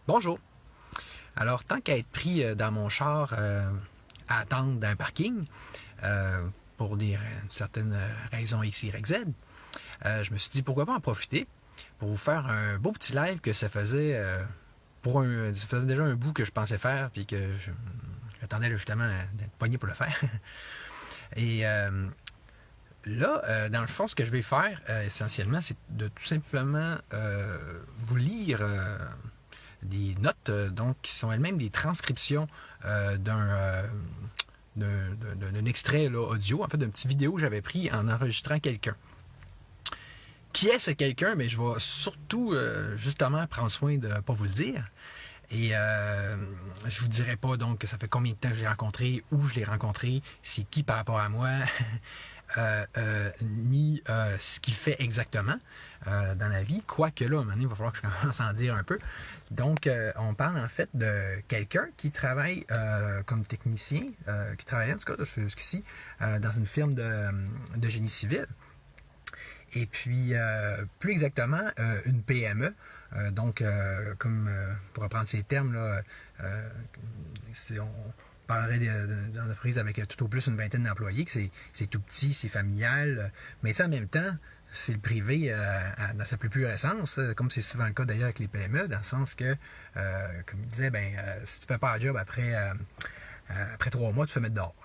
Bonjour. Alors, tant qu'à être pris dans mon char à attendre d'un parking, pour certaines raisons X, Y, Z, je me suis dit pourquoi pas en profiter pour vous faire un beau petit live que ça faisait déjà un bout que je pensais faire, puis que j'attendais justement d'être pogné pour le faire. Et là, dans le fond, ce que je vais faire essentiellement, c'est de tout simplement vous lire des notes, donc qui sont elles-mêmes des transcriptions d'un extrait là, audio, en fait d'un petit vidéo que j'avais pris en enregistrant quelqu'un. Qui est ce quelqu'un? Mais je vais surtout justement prendre soin de ne pas vous le dire. Et je vous dirai pas donc que ça fait combien de temps que je l'ai rencontré, où je l'ai rencontré, c'est qui par rapport à moi, ni ce qu'il fait exactement dans la vie. Quoique là, à un moment donné, il va falloir que je commence à en dire un peu. Donc, on parle en fait de quelqu'un qui travaille comme technicien, qui travaillait en tout cas jusqu'ici dans une firme de génie civil. Et puis, plus exactement, une PME. Donc, comme pour reprendre ces termes-là, on parlerait d'entreprise avec tout au plus une vingtaine d'employés, que c'est tout petit, c'est familial, mais en même temps, c'est le privé dans sa plus pure essence, comme c'est souvent le cas d'ailleurs avec les PME, dans le sens que, comme il disait, si tu ne fais pas un job après 3 mois, tu te fais mettre dehors.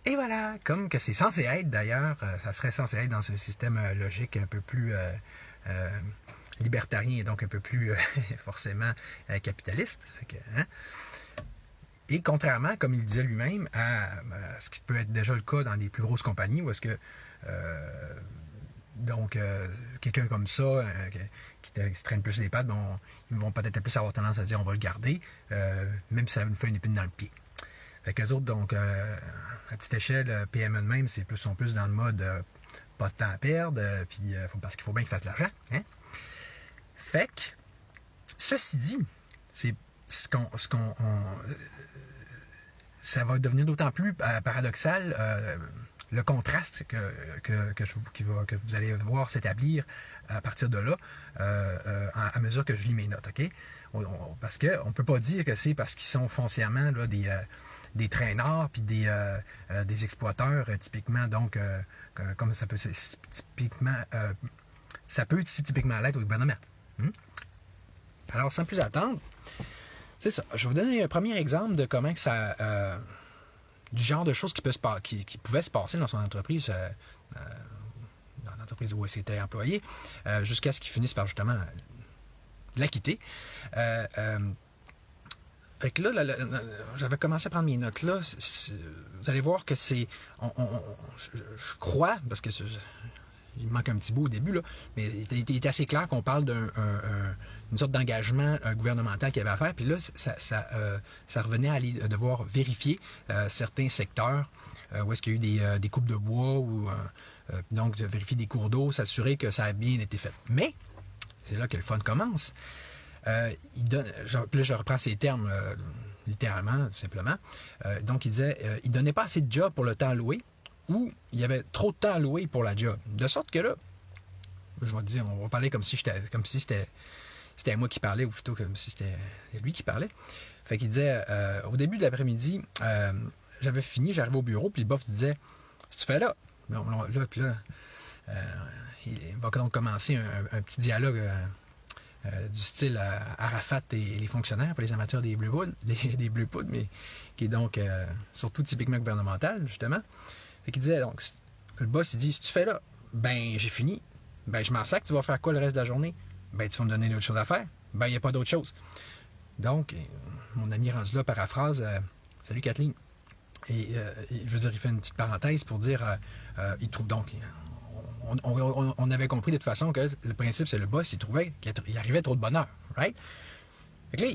Et voilà, comme que c'est censé être d'ailleurs, ça serait censé être dans ce système logique un peu plus libertarien et donc un peu plus forcément capitaliste. Hein? Et contrairement, comme il disait lui-même, à ce qui peut être déjà le cas dans les plus grosses compagnies, où est-ce que quelqu'un comme ça, qui se traîne plus les pattes, ils vont peut-être plus avoir tendance à dire on va le garder, même si ça nous fait une épine dans le pied. Fait qu'eux autres, donc, à petite échelle, PME de même, sont plus dans le mode pas de temps à perdre, puis parce qu'il faut bien qu'ils fassent de l'argent. Hein? Fait que, ceci dit, c'est ça va devenir d'autant plus paradoxal le contraste que vous allez voir s'établir à partir de là, à mesure que je lis mes notes, OK? Parce qu'on ne peut pas dire que c'est parce qu'ils sont foncièrement là, des traînards puis des exploiteurs typiquement, donc comme ça peut typiquement l'être au gouvernement. Alors, sans plus attendre, c'est ça. Je vais vous donner un premier exemple de comment que ça du genre de choses qui pouvaient se passer dans son entreprise, dans l'entreprise où il était employé, jusqu'à ce qu'il finisse par justement la quitter. Fait que là, j'avais commencé à prendre mes notes là. Vous allez voir que c'est... je crois, parce que il me manque un petit bout au début, là, mais il était assez clair qu'on parle d'une sorte d'engagement gouvernemental qu'il y avait à faire. Puis là, ça revenait à aller devoir vérifier certains secteurs où est-ce qu'il y a eu des coupes de bois, ou donc de vérifier des cours d'eau, s'assurer que ça a bien été fait. Mais, c'est là que le fun commence. Là, je reprends ces termes littéralement, tout simplement. Donc, il disait, il donnait pas assez de job pour le temps alloué, ou il y avait trop de temps alloué pour la job. De sorte que là, je vais te dire, on va parler comme si c'était moi qui parlais, ou plutôt comme si c'était lui qui parlait. Fait qu'il disait, au début de l'après-midi, j'avais fini, j'arrivais au bureau, puis le boss disait, si tu fais là, il va donc commencer un petit dialogue du style Arafat et les fonctionnaires, pour les amateurs des Blue Poudres, mais qui est donc surtout typiquement gouvernemental, justement. Fait qu'il disait, donc, le boss, il dit, si tu fais là, j'ai fini, je m'en sac, tu vas faire quoi le reste de la journée? Tu vas me donner d'autres choses à faire? Il n'y a pas d'autre chose. Donc, mon ami rendu là paraphrase, salut Kathleen. Et je veux dire, il fait une petite parenthèse pour dire, il trouve donc... On avait compris de toute façon que le principe, c'est le boss, il trouvait qu'il arrivait trop de bonheur, right? Fait que là,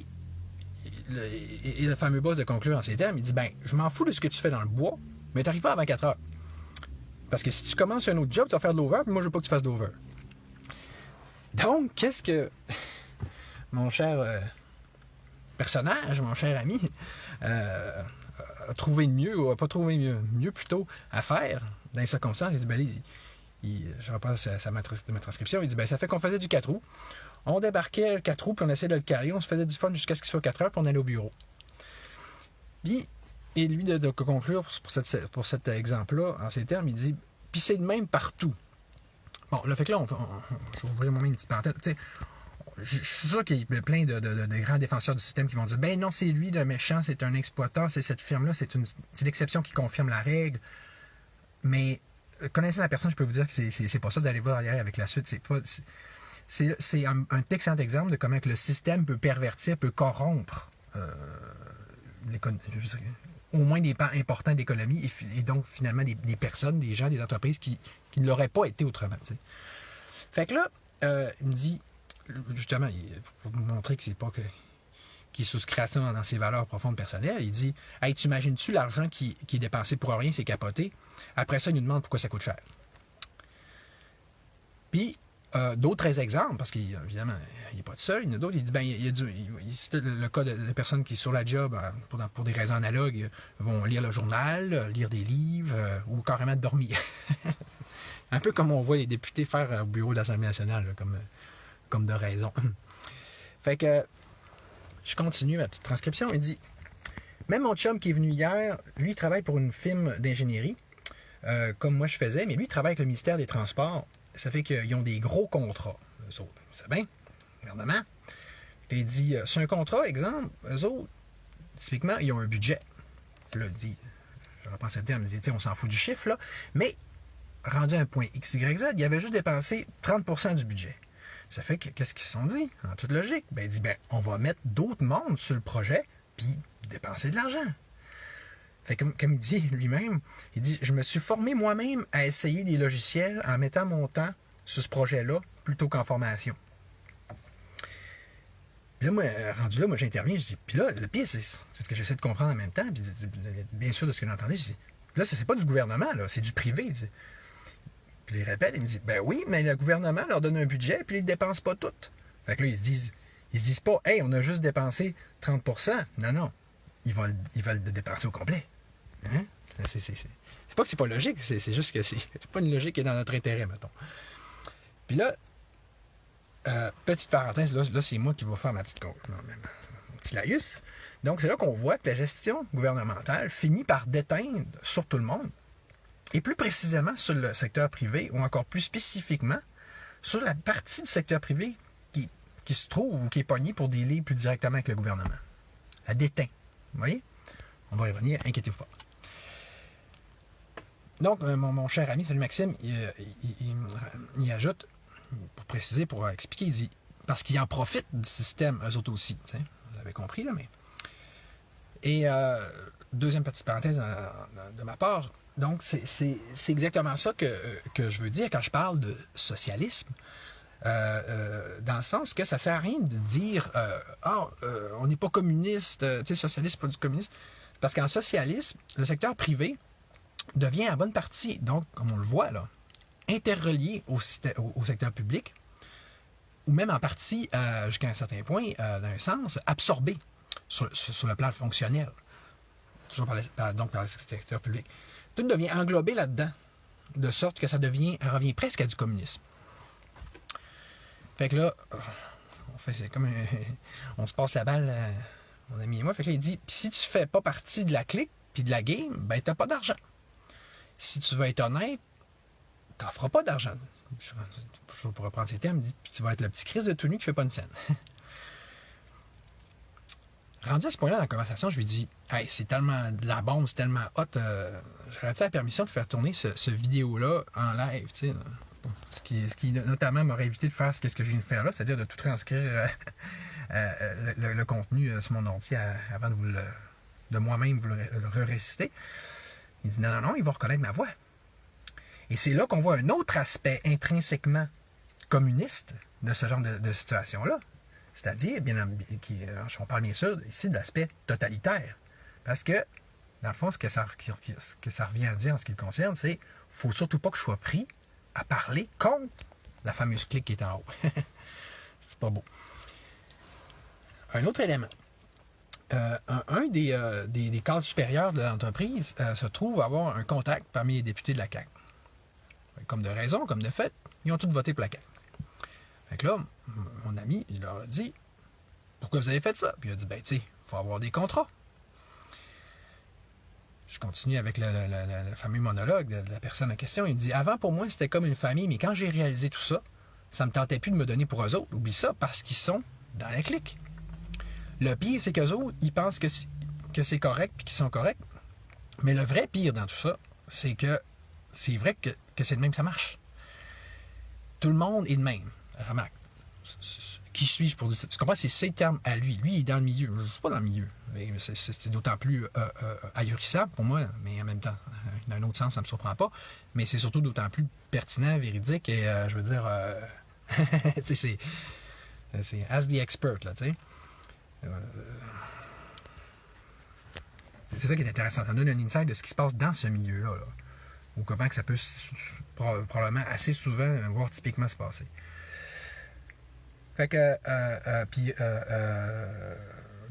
et le fameux boss de conclure en ces termes, il dit, je m'en fous de ce que tu fais dans le bois, mais t'arrives pas avant 4 heures. Parce que si tu commences un autre job, tu vas faire de l'over, puis moi, je veux pas que tu fasses de l'over. Donc, qu'est-ce que mon cher personnage, mon cher ami, a trouvé de mieux, ou a pas trouvé mieux plutôt, à faire dans les circonstances? Il dit, je repasse ma transcription, il dit, ça fait qu'on faisait du 4 roues, On débarquait le 4 roues, puis on essayait de le caler. On se faisait du fun jusqu'à ce qu'il soit 4 heures, puis on allait au bureau. Puis, et lui, de conclure pour cet exemple-là, en ces termes, il dit « Puis c'est de même partout. » Bon, le fait que là, je vais ouvrir moi-même une petite parenthèse. Tu sais, je suis sûr qu'il y a plein de grands défenseurs du système qui vont dire « Ben non, c'est lui le méchant, c'est un exploiteur, c'est cette firme-là, c'est l'exception qui confirme la règle. » Mais connaissant la personne, je peux vous dire que c'est pas ça d'aller voir derrière avec la suite. C'est un excellent exemple de comment que le système peut pervertir, peut corrompre au moins des pans importants de l'économie et donc finalement des personnes, des gens, des entreprises qui ne l'auraient pas été autrement. T'sais. Fait que là, il me dit, justement, pour vous montrer que c'est pas qu'il souscrit à ça dans ses valeurs profondes personnelles, il dit « Hey, tu imagines-tu l'argent qui est dépensé pour rien, c'est capoté? » Après ça, il nous demande pourquoi ça coûte cher. Puis, d'autres exemples, parce qu'évidemment, il n'est pas tout seul, il y en a d'autres, il dit, ben, c'est le cas de personnes qui, sur la job, pour des raisons analogues, vont lire le journal, lire des livres, ou carrément dormir. Un peu comme on voit les députés faire au bureau de l'Assemblée nationale, là, comme de raison. Fait que, je continue ma petite transcription, il dit, même mon chum qui est venu hier, lui, il travaille pour une firme d'ingénierie, comme moi je faisais, mais lui, il travaille avec le ministère des Transports. Ça fait qu'ils ont des gros contrats. Eux autres, c'est bien, gouvernement. Il dit, c'est un contrat, exemple, eux autres, typiquement, ils ont un budget. Là, il dit, je reprends ce terme, il dit, on s'en fout du chiffre, là, mais rendu à un point X, Y, Z, il avait juste dépensé 30% du budget. Ça fait que, qu'est-ce qu'ils se sont dit, en toute logique? Ben, il dit, ben, on va mettre d'autres mondes sur le projet, puis dépenser de l'argent. Fait comme il dit lui-même, il dit « Je me suis formé moi-même à essayer des logiciels en mettant mon temps sur ce projet-là plutôt qu'en formation. » Puis là, moi, rendu là, moi j'interviens, je dis « Puis là, le pire, c'est ce que j'essaie de comprendre en même temps, puis bien sûr de ce que j'entendais, je dis « Là, ça c'est pas du gouvernement, là, c'est du privé. » Puis il répète, il me dit « Ben oui, mais le gouvernement leur donne un budget, puis ils ne dépensent pas tout. » Fait que là, ils se disent pas « Hey, on a juste dépensé 30%. » Non, ils veulent le dépenser au complet. Hein? C'est pas que c'est pas logique, c'est juste que c'est pas une logique qui est dans notre intérêt, mettons. Puis là, petite parenthèse, là c'est moi qui vais faire ma petite mon petit laïus. Donc, c'est là qu'on voit que la gestion gouvernementale finit par déteindre sur tout le monde, et plus précisément sur le secteur privé, ou encore plus spécifiquement, sur la partie du secteur privé qui se trouve ou qui est pognée pour dealer plus directement avec le gouvernement. Elle déteint. Vous voyez? On va y revenir, inquiétez-vous pas. Donc, mon cher ami, salut Maxime, il ajoute, pour préciser, pour expliquer, il dit, parce qu'ils en profitent du système, eux autres aussi. Vous avez compris, là, mais... Et deuxième pettle parenthèse de ma part, donc c'est exactement ça que je veux dire quand je parle de socialisme, dans le sens que ça ne sert à rien de dire on n'est pas communiste, socialiste, c'est pas du communisme, parce qu'en socialisme, le secteur privé devient à bonne partie, donc, comme on le voit là, interrelié au secteur public, ou même en partie, jusqu'à un certain point, dans un sens, absorbé sur le plan fonctionnel, toujours par le secteur public. Tout devient englobé là-dedans, de sorte que ça revient presque à du communisme. Fait que là, c'est comme on se passe la balle, mon ami et moi. Fait que là, il dit, si tu fais pas partie de la clique puis de la game, ben t'as pas d'argent. Si tu veux être honnête, t'en feras pas d'argent. Je pourrais prendre ces termes, il dit, tu vas être le petit Christ de tout nu qui fait pas une scène. Rendu à ce point-là dans la conversation, je lui dis, hey, c'est tellement de la bombe, c'est tellement hot, j'aurais-tu la permission de faire tourner ce vidéo-là en live, tu sais. Ce qui notamment m'aurait évité de faire ce que je viens de faire là, c'est-à-dire de tout transcrire le contenu sur mon ordi avant de moi-même vous le réciter. Il dit non, il va reconnaître ma voix. Et c'est là qu'on voit un autre aspect intrinsèquement communiste de ce genre de situation-là. C'est-à-dire, on parle bien sûr ici de l'aspect totalitaire. Parce que, dans le fond, ce que ça revient à dire en ce qui le concerne, c'est qu'il ne faut surtout pas que je sois pris à parler contre la fameuse clique qui est en haut. C'est pas beau. Un autre élément. Un des cadres supérieurs de l'entreprise se trouve avoir un contact parmi les députés de la CAQ. Comme de raison, comme de fait, ils ont tous voté pour la CAQ. Fait que là, mon ami, il leur a dit « Pourquoi vous avez fait ça? » Puis il a dit « Ben, tu sais, il faut avoir des contrats. » Je continue avec le fameux monologue de la personne en question. Il me dit « Avant, pour moi, c'était comme une famille, mais quand j'ai réalisé tout ça, ça me tentait plus de me donner pour eux autres. Oublie ça, parce qu'ils sont dans la clique. Le pire, c'est qu'eux autres, ils pensent que c'est correct puis qu'ils sont corrects. Mais le vrai pire dans tout ça, c'est que c'est vrai que c'est de même que ça marche. Tout le monde est de même. Remarque. Qui suis-je pour dire ça? Tu comprends? C'est ses termes à lui. Lui, il est dans le milieu. Je ne suis pas dans le milieu. Mais c'est d'autant plus ahurissable pour moi, mais en même temps, d'un autre sens, ça ne me surprend pas. Mais c'est surtout d'autant plus pertinent, véridique, et je veux dire, tu sais, c'est as the expert, là, tu sais. C'est ça qui est intéressant. Ça donne un insight de ce qui se passe dans ce milieu-là, là, ou comment que ça peut probablement assez souvent, voire typiquement se passer. Fait que,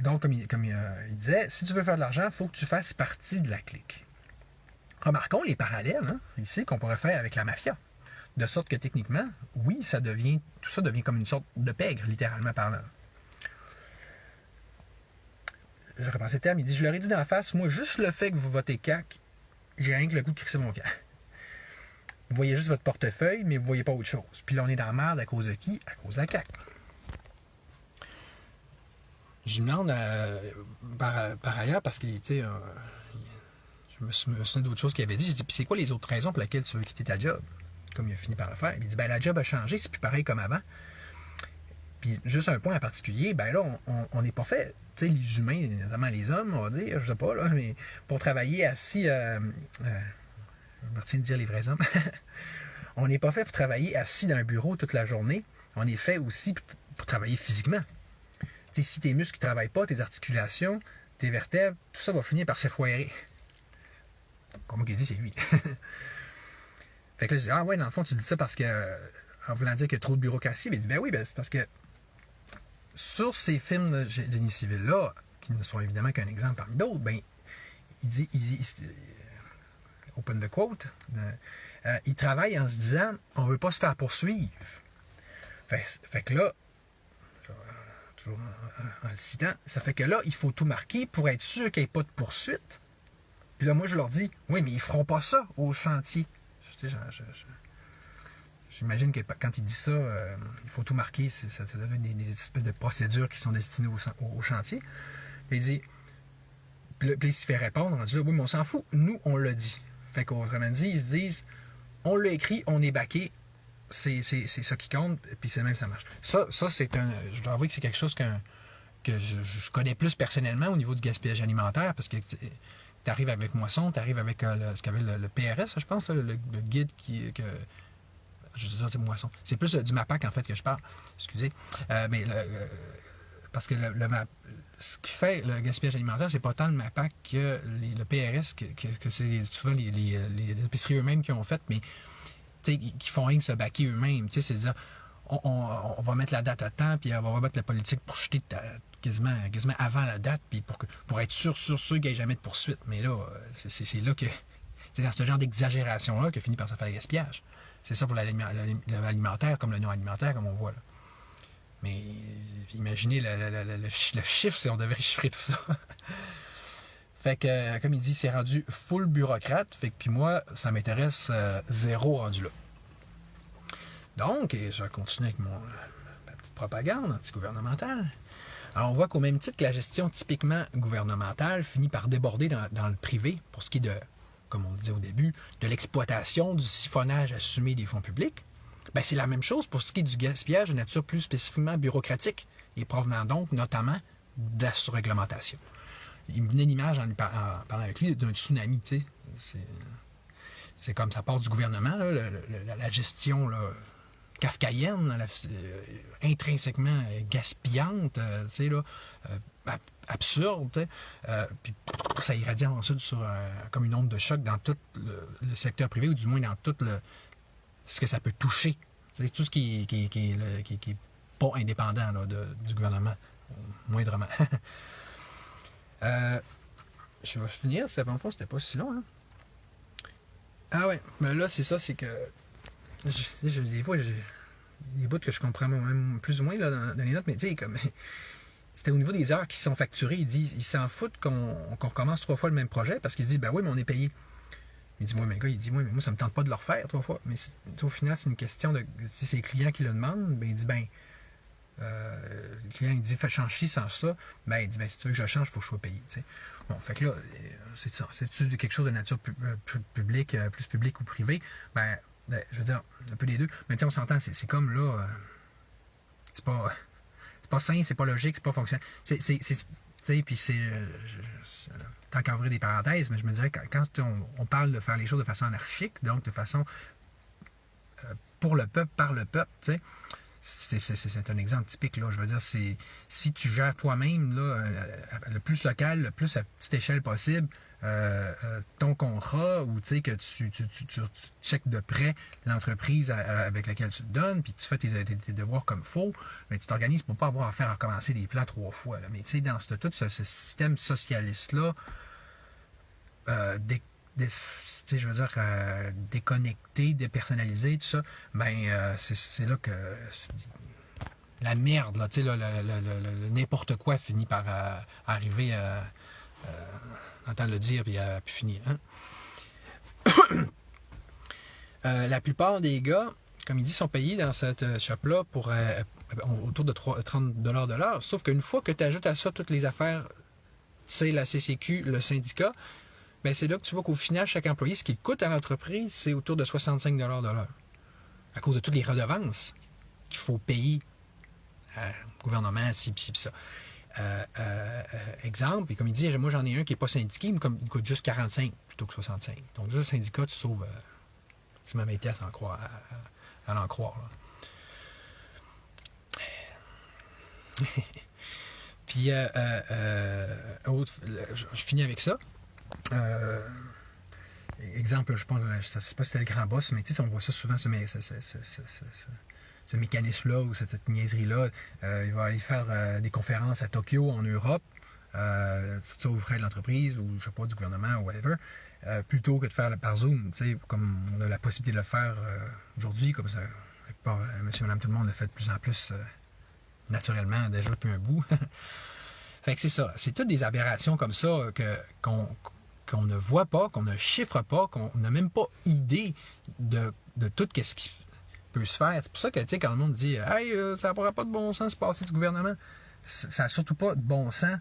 donc, comme il disait, si tu veux faire de l'argent, il faut que tu fasses partie de la clique. Remarquons les parallèles, hein, ici, qu'on pourrait faire avec la mafia. De sorte que, techniquement, oui, tout ça devient comme une sorte de pègre, littéralement parlant. Je repense le terme, il dit, je leur ai dit d'en face, moi, juste le fait que vous votez CAQ, j'ai rien que le goût de crisser mon camp. Vous voyez juste votre portefeuille, mais vous ne voyez pas autre chose. Puis là, on est dans la merde à cause de qui? À cause de la CAQ. Je me demande par ailleurs, parce que je me souviens d'autres choses qu'il avait dit. Je dis, puis c'est quoi les autres raisons pour lesquelles tu veux quitter ta job? Comme il a fini par le faire. Il dit, ben la job a changé, c'est plus pareil comme avant. Puis juste un point en particulier, ben là, on n'est pas fait, tu sais, les humains, notamment les hommes, on va dire, je sais pas, là, mais pour travailler assis, je me retiens de dire les vrais hommes, on n'est pas fait pour travailler assis dans un bureau toute la journée. On est fait aussi pour travailler physiquement. T'sais, si tes muscles ne travaillent pas, tes articulations, tes vertèbres, tout ça va finir par se foirer. Comme moi qui dit, c'est lui. Fait que là, je dis, ah ouais, dans le fond, tu dis ça parce que, en voulant dire qu'il y a trop de bureaucratie, mais il dit, ben oui, ben c'est parce que sur ces films de génie civil-là, qui ne sont évidemment qu'un exemple parmi d'autres, ben, il dit open the quote, il travaille en se disant, on ne veut pas se faire poursuivre. Fait que là, toujours en le citant, ça fait que là, il faut tout marquer pour être sûr qu'il n'y ait pas de poursuite. Puis là, moi, je leur dis, oui, mais ils ne feront pas ça au chantier. J'imagine que quand il dit ça, il faut tout marquer. Ça donne des espèces de procédures qui sont destinées au chantier. Puis il dit, puis il se fait répondre en disant, oui, mais on s'en fout. Nous, on l'a dit. Fait qu'autrement dit, ils se disent, on l'a écrit, on est baqué. C'est ça qui compte, puis c'est même ça marche. Ça c'est je dois avouer que c'est quelque chose que je connais plus personnellement au niveau du gaspillage alimentaire, parce que tu arrives avec Moisson, tu arrives avec ce qu'avait le PRS, je pense, le guide je dis ça, c'est Moisson. C'est plus du MAPAC, en fait, que je parle. Excusez. Mais parce que ce qui fait le gaspillage alimentaire, c'est pas tant le MAPAC que le PRS, que c'est souvent les épiceries eux-mêmes qui ont fait, mais qui font rien que se baquer eux-mêmes. C'est-à-dire, on va mettre la date à temps, puis on va remettre la politique pour jeter quasiment avant la date, puis pour être sûr qu'il n'y ait jamais de poursuite. Mais là, c'est là que... C'est dans ce genre d'exagération-là que finit par se faire le gaspillage. C'est ça pour l'alimentaire, comme le non-alimentaire, comme on voit là. Mais imaginez le chiffre si on devait chiffrer tout ça. Fait que, comme il dit, c'est rendu full bureaucrate. Fait que, puis moi, ça m'intéresse zéro rendu là. Donc, et je vais continuer avec ma petite propagande anti-gouvernementale. Alors, on voit qu'au même titre que la gestion typiquement gouvernementale finit par déborder dans le privé, pour ce qui est de, comme on le disait au début, de l'exploitation, du siphonnage assumé des fonds publics, ben, c'est la même chose pour ce qui est du gaspillage de nature plus spécifiquement bureaucratique, et provenant donc notamment de la surréglementation. Il me venait l'image en parlant avec lui d'un tsunami, tu sais. C'est comme ça part du gouvernement, là, la gestion là, kafkaïenne, intrinsèquement gaspillante, tu sais, là, absurde, tu sais. Puis ça irradie ensuite comme une onde de choc dans tout le secteur privé, ou du moins dans tout ce que ça peut toucher. C'est tout ce qui est pas indépendant là, du gouvernement, moindrement. Je vais finir, c'était pas si long. Hein? Ah ouais, mais là, c'est ça, c'est que des fois, des bouts que je comprends même plus ou moins là, dans les notes, mais tu sais, comme c'était au niveau des heures qui sont facturées. Ils s'en foutent qu'on recommence 3 fois le même projet parce qu'ils se disent, ben oui, mais on est payé. Il dit, moi, mais le gars, il dit, moi, mais moi, ça me tente pas de le refaire 3 fois. Mais au final, c'est une question de, si c'est le client qui le demande, ben il dit, ben, le client, il dit, fais changer sans ça. Ben, il dit, ben, si tu veux que je change, il faut que je sois payé, tu sais. Bon, fait que là, c'est ça. C'est-tu quelque chose de nature publique, plus publique ou privée? Ben, je veux dire, un peu les deux. Mais tu sais, on s'entend, c'est comme là, c'est pas sain, c'est pas logique, c'est pas fonctionnel. Puis c'est. Tant qu'à ouvrir des parenthèses, mais je me dirais que quand on parle de faire les choses de façon anarchique, donc de façon pour le peuple, par le peuple, tu sais, c'est un exemple typique, là. Je veux dire, si tu gères toi-même, là, le plus local, le plus à petite échelle possible, ton contrat, ou tu sais, que tu checkes de près l'entreprise avec laquelle tu te donnes, puis tu fais tes devoirs comme il faut, mais tu t'organises pour pas avoir à faire recommencer des plans 3 fois. Là. Mais tu sais, dans tout ce système socialiste-là, je veux dire, déconnecté, dépersonnalisé, tout ça, ben, c'est là que la merde, là, tu sais, le n'importe quoi finit par arriver à entendre le dire, puis finir. Hein? La plupart des gars, comme il dit, sont payés dans cette shop-là pour autour de 30$ de l'heure, sauf qu'une fois que tu ajoutes à ça toutes les affaires, tu sais, la CCQ, le syndicat, ben c'est là que tu vois qu'au final, chaque employé, ce qu'il coûte à l'entreprise, c'est autour de 65$ de l'heure. À cause de toutes les redevances qu'il faut payer au gouvernement, ci, ça. Exemple, et comme il dit, moi j'en ai un qui n'est pas syndiqué, mais comme il coûte juste 45 plutôt que 65. Donc juste le syndicat, tu sauves maximum 20$ à l'en croire. Puis, je finis avec ça. Exemple, je pense, je ne sais pas si c'était le grand boss, mais tu sais, on voit ça souvent, ce mécanisme-là ou cette niaiserie-là. Il va aller faire des conférences à Tokyo, en Europe, tout ça aux frais de l'entreprise ou, je sais pas, du gouvernement ou whatever, plutôt que de faire par Zoom, tu sais, comme on a la possibilité de le faire aujourd'hui, comme ça, monsieur, madame, tout le monde le fait de plus en plus naturellement, déjà depuis un bout. Fait que c'est ça. C'est toutes des aberrations comme ça qu'on ne voit pas, qu'on ne chiffre pas, qu'on n'a même pas idée de tout ce qui peut se faire. C'est pour ça que, tu sais, quand le monde dit « Hey, ça n'aura pas de bon sens de se passer du gouvernement », ça n'a surtout pas de bon sens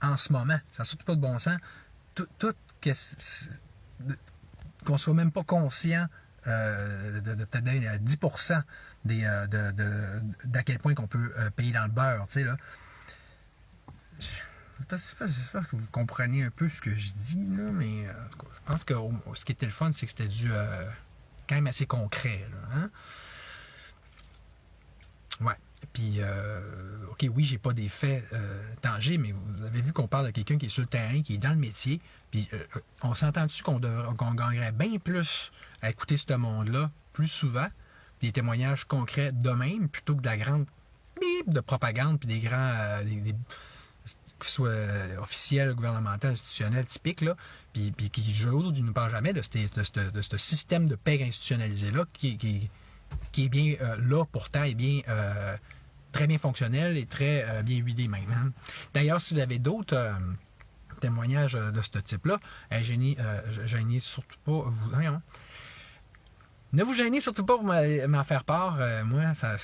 en ce moment. Ça n'a surtout pas de bon sens. Qu'on soit même pas conscient de peut-être 10% d'à quel point qu'on peut payer dans le beurre, tu sais, là. J'espère que vous comprenez un peu ce que je dis, là, mais je pense que ce qui était le fun, c'est que c'était quand même assez concret. Là, hein? Ouais. Puis, OK, oui, j'ai pas des faits tangibles, mais vous avez vu qu'on parle de quelqu'un qui est sur le terrain, qui est dans le métier. Puis, on s'entend-tu qu'on gagnerait bien plus à écouter ce monde-là plus souvent, puis des témoignages concrets d'eux-mêmes, plutôt que de la grande bip de propagande, puis des grands... que ce soit officiel, gouvernemental, institutionnel, typique, là, puis qui, je n'ose, ne parle jamais de ce système de paix institutionnalisé-là qui est bien là, pourtant, est bien très bien fonctionnel et très bien huilé même. Hein. D'ailleurs, si vous avez d'autres témoignages de ce type-là, gênez surtout pas. Ne vous gênez surtout pas pour m'en faire part. Moi, ça,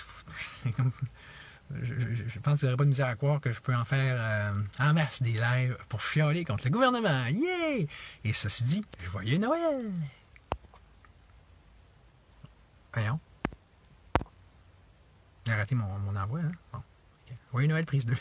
c'est comme... Je pense que vous n'aurez pas de misère à croire que je peux en faire en masse des lives pour chialer contre le gouvernement. Yeah! Et ceci dit, joyeux Noël! Voyons. J'ai raté mon envoi, hein? Bon. Okay. Joyeux Noël, prise 2.